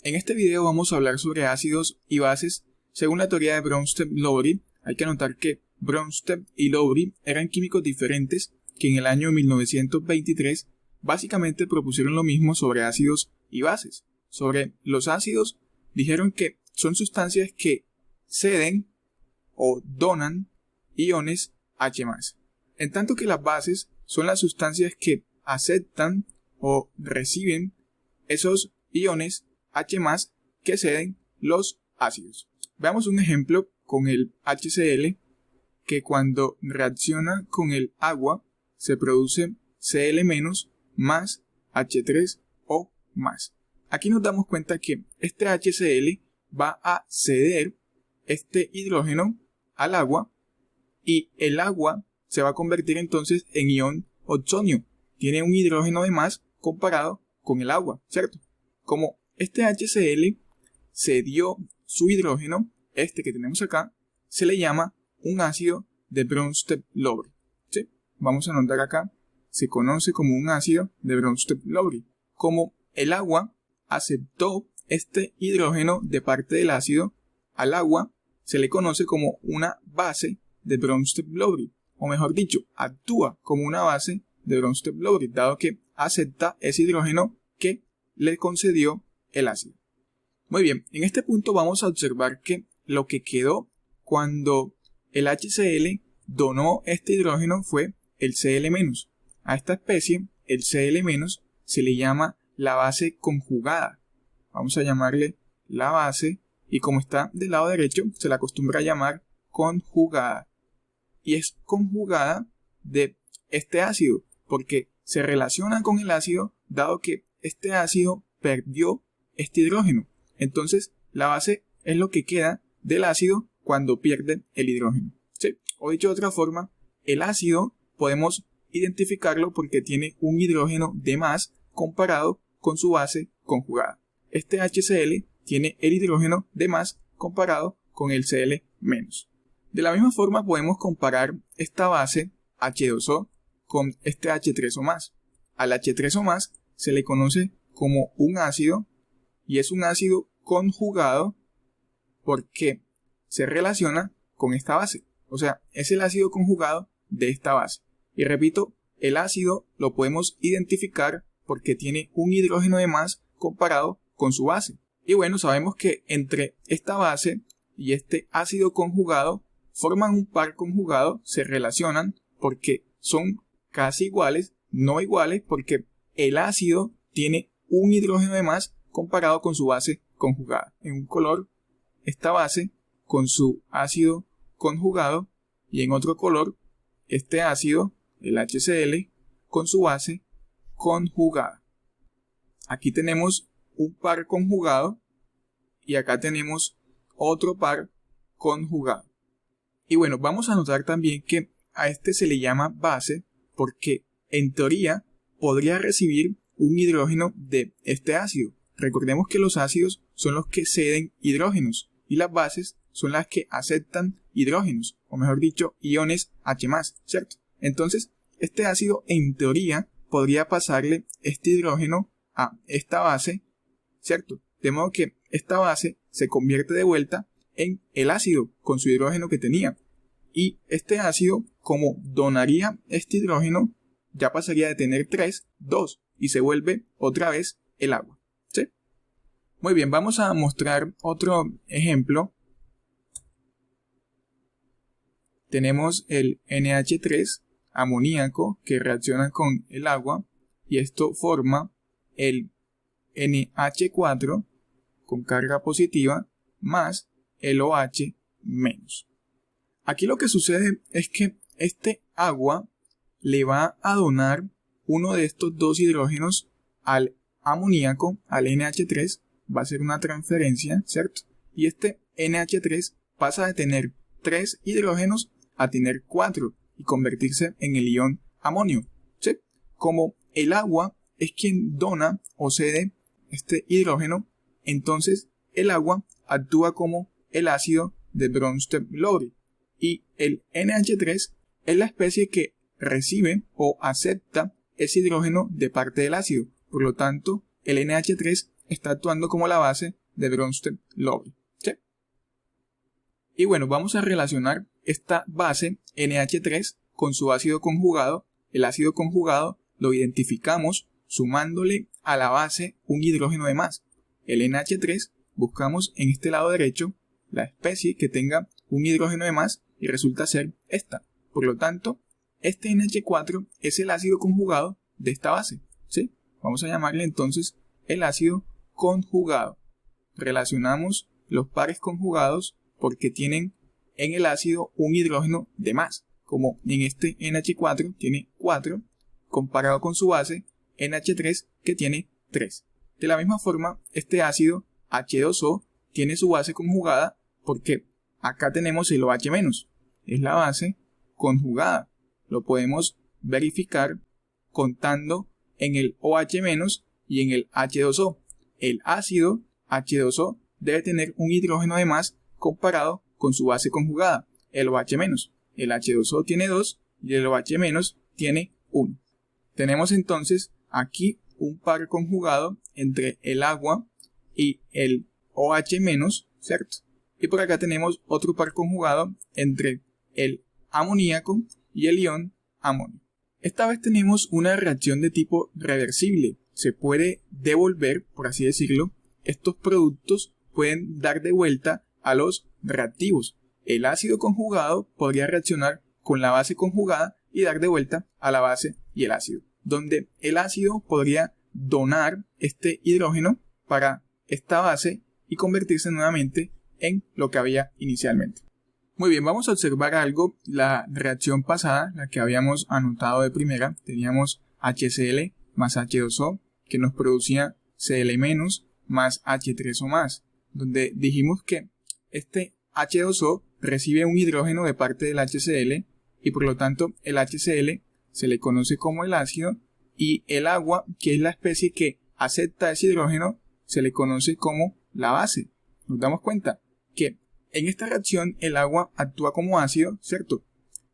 En este video vamos a hablar sobre ácidos y bases según la teoría de Brønsted-Lowry. Hay que notar que Brønsted y Lowry eran químicos diferentes que en el año 1923 básicamente propusieron lo mismo sobre ácidos y bases. Sobre los ácidos dijeron que son sustancias que ceden o donan iones H+. En tanto que las bases son las sustancias que aceptan o reciben esos iones H+ que ceden los ácidos. Veamos un ejemplo con el HCl, que cuando reacciona con el agua se produce Cl- más H3O+. Aquí nos damos cuenta que este HCl va a ceder este hidrógeno al agua y el agua se va a convertir entonces en ion oxonio. Tiene un hidrógeno de más comparado con el agua, ¿cierto? Como este HCl cedió su hidrógeno, este que tenemos acá, se le llama un ácido de Brønsted-Lowry. ¿Sí? Vamos a anotar acá, se conoce como un ácido de Brønsted-Lowry. Como el agua aceptó este hidrógeno de parte del ácido, al agua se le conoce como una base de Brønsted-Lowry, o mejor dicho, actúa como una base de Brønsted-Lowry, dado que acepta ese hidrógeno que le concedió el ácido. Muy bien, en este punto vamos a observar que lo que quedó cuando el HCl donó este hidrógeno fue el Cl-. A esta especie, el Cl- se le llama la base conjugada. Vamos a llamarle la base, y como está del lado derecho, se la acostumbra a llamar conjugada. Y es conjugada de este ácido, porque se relaciona con el ácido, dado que este ácido perdió este hidrógeno. Entonces, la base es lo que queda del ácido cuando pierde el hidrógeno. ¿Sí? O dicho de otra forma, el ácido podemos identificarlo porque tiene un hidrógeno de más comparado con su base conjugada. Este HCl tiene el hidrógeno de más comparado con el Cl-. De la misma forma podemos comparar esta base H2O con este H3O+. Al H3O+ se le conoce como un ácido y es un ácido conjugado porque se relaciona con esta base. O sea, es el ácido conjugado de esta base. Y repito, el ácido lo podemos identificar porque tiene un hidrógeno de más comparado con su base. Y bueno, sabemos que entre esta base y este ácido conjugado forman un par conjugado, se relacionan porque son casi iguales, no iguales porque el ácido tiene un hidrógeno de más comparado con su base conjugada. En un color, esta base con su ácido conjugado y en otro color, este ácido, el HCl, con su base conjugada. Aquí tenemos un par conjugado y acá tenemos otro par conjugado. Y bueno, vamos a notar también que a este se le llama base porque en teoría podría recibir un hidrógeno de este ácido. Recordemos que los ácidos son los que ceden hidrógenos y las bases son las que aceptan hidrógenos, o mejor dicho, iones H+, ¿cierto? Entonces, este ácido en teoría podría pasarle este hidrógeno a esta base, ¿cierto? De modo que esta base se convierte de vuelta en el ácido con su hidrógeno que tenía. Y este ácido, como donaría este hidrógeno, ya pasaría de tener 3, 2 y se vuelve otra vez el agua. ¿Sí? Muy bien, vamos a mostrar otro ejemplo. Tenemos el NH3 amoníaco que reacciona con el agua y esto forma el NH4 con carga positiva más el OH-. Aquí lo que sucede es que este agua le va a donar uno de estos dos hidrógenos al amoníaco, al NH3, va a ser una transferencia, ¿cierto? Y este NH3 pasa de tener 3 hidrógenos a tener 4 y convertirse en el ion amonio, ¿sí? Como el agua es quien dona o cede este hidrógeno, entonces el agua actúa como el ácido de Brønsted-Lowry y el NH3 es la especie que recibe o acepta ese hidrógeno de parte del ácido. Por lo tanto, el NH3 está actuando como la base de Bronsted-Lowry. ¿Sí? Y bueno, vamos a relacionar esta base NH3 con su ácido conjugado. El ácido conjugado lo identificamos sumándole a la base un hidrógeno de más. El NH3 buscamos en este lado derecho la especie que tenga un hidrógeno de más y resulta ser esta. Por lo tanto, este NH4 es el ácido conjugado de esta base. ¿Sí? Vamos a llamarle entonces el ácido conjugado. Relacionamos los pares conjugados porque tienen en el ácido un hidrógeno de más. Como en este NH4 tiene 4, comparado con su base NH3 que tiene 3. De la misma forma, este ácido H2O tiene su base conjugada porque acá tenemos el OH-, es la base conjugada. Lo podemos verificar contando en el OH- y en el H2O. El ácido H2O debe tener un hidrógeno de más comparado con su base conjugada, el OH-. El H2O tiene 2 y el OH- tiene 1. Tenemos entonces aquí un par conjugado entre el agua y el OH-, ¿cierto? Y por acá tenemos otro par conjugado entre el amoníaco y el ion amonio. Esta vez tenemos una reacción de tipo reversible. Se puede devolver, por así decirlo. Estos productos pueden dar de vuelta a los reactivos. El ácido conjugado podría reaccionar con la base conjugada y dar de vuelta a la base y el ácido, donde el ácido podría donar este hidrógeno para esta base y convertirse nuevamente en lo que había inicialmente. Muy bien, vamos a observar algo. La reacción pasada, la que habíamos anotado de primera, teníamos HCl más H2O que nos producía Cl- más H3O más, donde dijimos que este H2O recibe un hidrógeno de parte del HCl y por lo tanto el HCl se le conoce como el ácido y el agua, que es la especie que acepta ese hidrógeno, se le conoce como la base. Nos damos cuenta que en esta reacción el agua actúa como ácido, ¿cierto?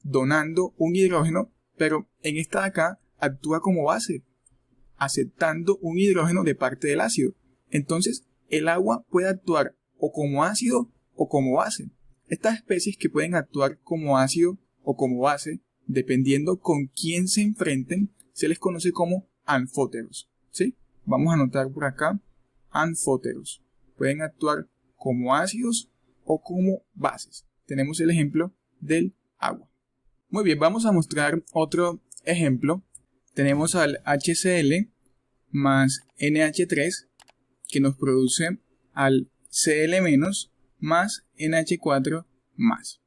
Donando un hidrógeno, pero en esta de acá actúa como base, aceptando un hidrógeno de parte del ácido. Entonces, el agua puede actuar o como ácido o como base. Estas especies que pueden actuar como ácido o como base, dependiendo con quién se enfrenten, se les conoce como anfóteros. ¿Sí? Vamos a anotar por acá, anfóteros. Pueden actuar como ácidos o como bases. Tenemos el ejemplo del agua. Muy bien, vamos a mostrar otro ejemplo. Tenemos al HCl más NH3 que nos produce al Cl- más NH4 más.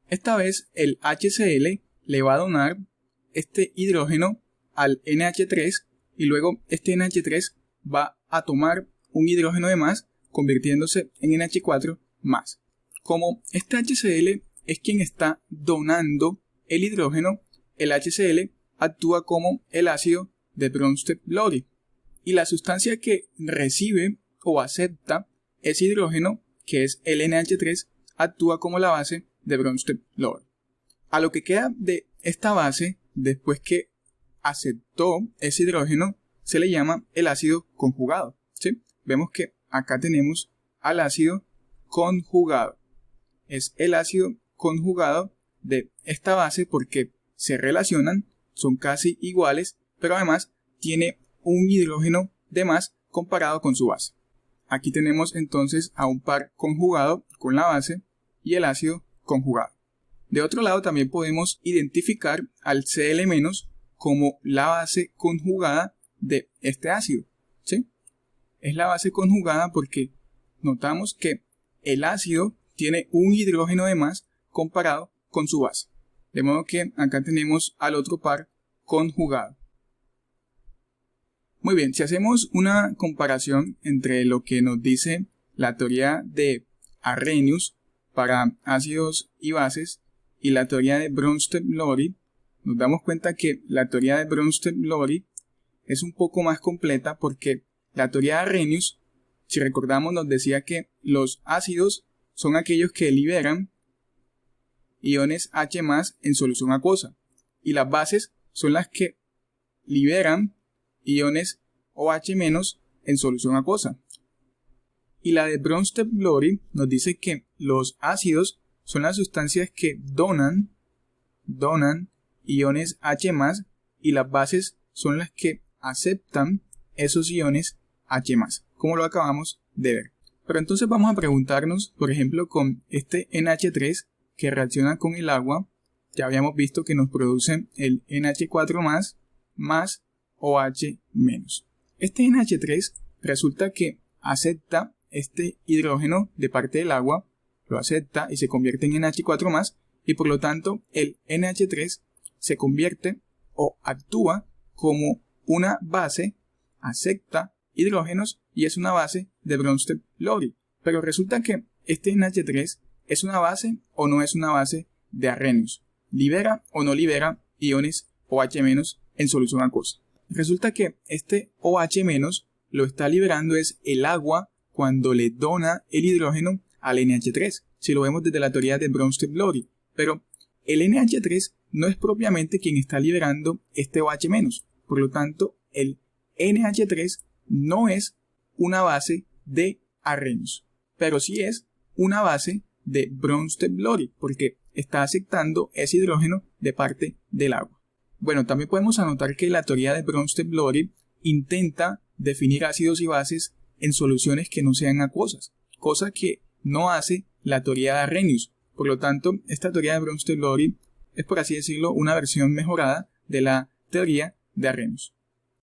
Esta vez el HCl le va a donar este hidrógeno al NH3 y luego este NH3 va a tomar un hidrógeno de más convirtiéndose en NH4 más. Como este HCl es quien está donando el hidrógeno, el HCl actúa como el ácido de Bronsted-Lowry y la sustancia que recibe o acepta ese hidrógeno, que es el NH3, actúa como la base de Bronsted-Lowry. A lo que queda de esta base, después que aceptó ese hidrógeno, se le llama el ácido conjugado. ¿Sí? Vemos que acá tenemos al ácido conjugado. Es el ácido conjugado de esta base porque se relacionan, son casi iguales, pero además tiene un hidrógeno de más comparado con su base. Aquí tenemos entonces a un par conjugado con la base y el ácido conjugado. De otro lado también podemos identificar al Cl- como la base conjugada de este ácido. ¿Sí? Es la base conjugada porque notamos que el ácido tiene un hidrógeno de más comparado con su base. De modo que acá tenemos al otro par conjugado. Muy bien, si hacemos una comparación entre lo que nos dice la teoría de Arrhenius para ácidos y bases y la teoría de Bronsted-Lowry, nos damos cuenta que la teoría de Bronsted-Lowry es un poco más completa porque la teoría de Arrhenius, si recordamos, nos decía que los ácidos son aquellos que liberan iones H+ en solución acuosa y las bases son las que liberan iones OH- en solución acuosa. Y la de Bronsted-Lowry nos dice que los ácidos son las sustancias que donan iones H+, y las bases son las que aceptan esos iones H+, como lo acabamos de ver. Pero entonces vamos a preguntarnos, por ejemplo, con este NH3 que reacciona con el agua, ya habíamos visto que nos produce el NH4+, más OH-. Este NH3 resulta que acepta este hidrógeno de parte del agua, lo acepta y se convierte en NH4+, y por lo tanto el NH3 se convierte o actúa como una base, acepta hidrógenos y es una base de Bronsted-Lowry. Pero resulta que este NH3 es una base o no es una base de Arrhenius. Libera o no libera iones OH- en solución acuosa. Resulta que este OH- lo está liberando es el agua cuando le dona el hidrógeno al NH3, si lo vemos desde la teoría de Bronsted-Lowry. Pero el NH3 no es propiamente quien está liberando este OH-, por lo tanto el NH3 no es una base de Arrhenius, pero sí es una base de Bronsted-Lowry, porque está aceptando ese hidrógeno de parte del agua. Bueno, también podemos anotar que la teoría de Bronsted-Lowry intenta definir ácidos y bases en soluciones que no sean acuosas, cosa que no hace la teoría de Arrhenius. Por lo tanto, esta teoría de Bronsted-Lowry es, por así decirlo, una versión mejorada de la teoría de Arrhenius.